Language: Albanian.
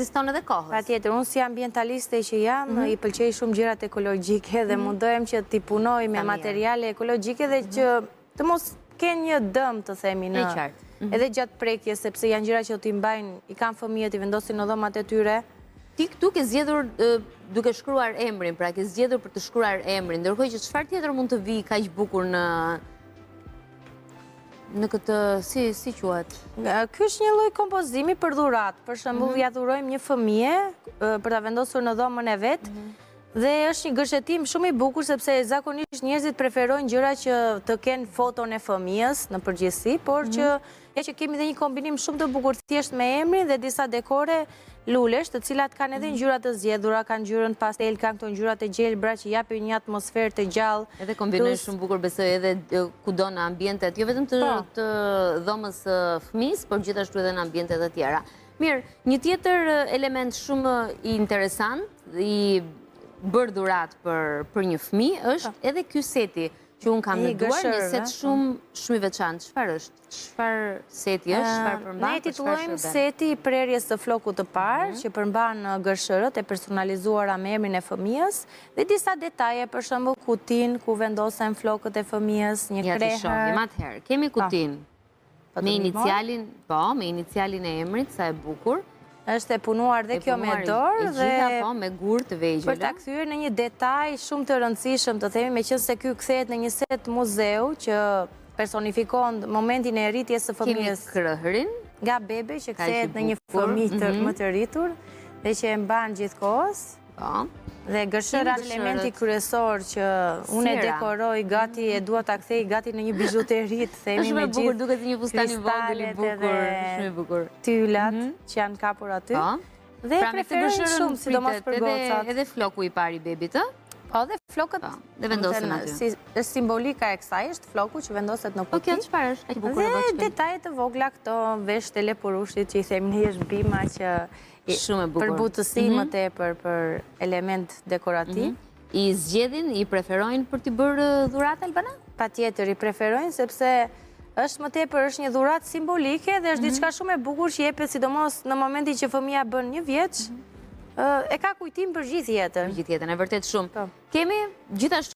reziston edhe kohës. Patjetër, unë si ambientaliste që jam, i pëlqej shumë gjërat ekologjike dhe mundohem që t'i punoj me materiale ekologjike dhe që të mos kenë një dëm, të themi, në edhe gjatë prekjes, sepse janë gjëra që t'i mbajnë, i kanë fëmijët, i vendosin në dhomat e tyre. Ti këtu ke zgjedhur duke shkruar emrin, pra ke zgjedhur për të shkruar emrin, ndërkohë që çfarë tjetër mund të vijë kaq bukur në këtë, si quhet? Ky është një lloj kompozimi për dhuratë. Për shembull, ja dhurojmë një fëmijë për ta vendosur në dhomën e vet. Dhe është një gërshetim shumë i bukur, sepse zakonisht njerëzit preferojnë gjëra që të kenë foton e fëmijës në përgjithësi, por që kemi dhe një kombinim shumë të bukur thjesht me emrin dhe disa dekore lulesh, të cilat kanë edhe ngjyra të zgjedhura, kanë ngjyrën pastel, kanë këto ngjyrat e gjelbra që japin një atmosferë të gjallë. Edhe kombinojnë shumë bukur, besoj, edhe kudo në ambientet, jo vetëm të dhomës së fëmijës, por gjithashtu edhe në ambientet e tjera. Mirë, një tjetër element shumë i interesant, i bërë dhurat për një fëmijë është edhe ky seti që unë kam lexuar, një set shumë i veçantë. Çfarë është? Çfarë seti është? Çfarë përmban? Ne titullojmë seti i prerjes së flokut të parë, që përmban gërshërët e personalizuara me emrin e fëmijës dhe disa detaje, për shembull kutin ku vendosen flokët e fëmijës, një krehër. Ja të shohim atëherë. Kemi kutin me inicialin e emrit, sa e bukur. Është e punuar dhe kjo me dorë dhe me gur të vegjël. Për ta kthyer në një detaj shumë të rëndësishëm, të themi, meqense ky kthehet në një set muzeu që personifikon momentin e rritjes së fëmijës. Kemi krëhrin nga bebe që kthehet në një fëmijë më të rritur dhe që e mban gjithkohës. Dhe gërshëra është elementi kryesor që unë e dekoroj gati, e dua ta kthej gati në një bizhuteri, themi, me gjithë duket si një fustan i vogël i bukur, shumë i bukur. Tyllat që janë kapur aty. Dhe preferoj shumë, sidomos për gocat. Edhe floku i parë i bebit, ë? Po, dhe flokët dhe vendosen aty. Simbolika e kësaj është floku që vendoset në kuti. Po kjo çfarë është? Dhe detaje të vogla këto vesh të lepurushit që i themi ne është bima që për butësi më tepër për element dekorativ. I zgjedhin, i preferojnë për t'i bërë dhuratë, Albana? Patjetër, i preferojnë sepse është më tepër, është një dhuratë simbolike dhe është diçka shumë e bukur që jepet sidomos në momentin që fëmia bën 1 vjeç, e ka kujtim për gjithë jetën. Për gjithë jetën, e vërtet shumë. Kemi gjithashtu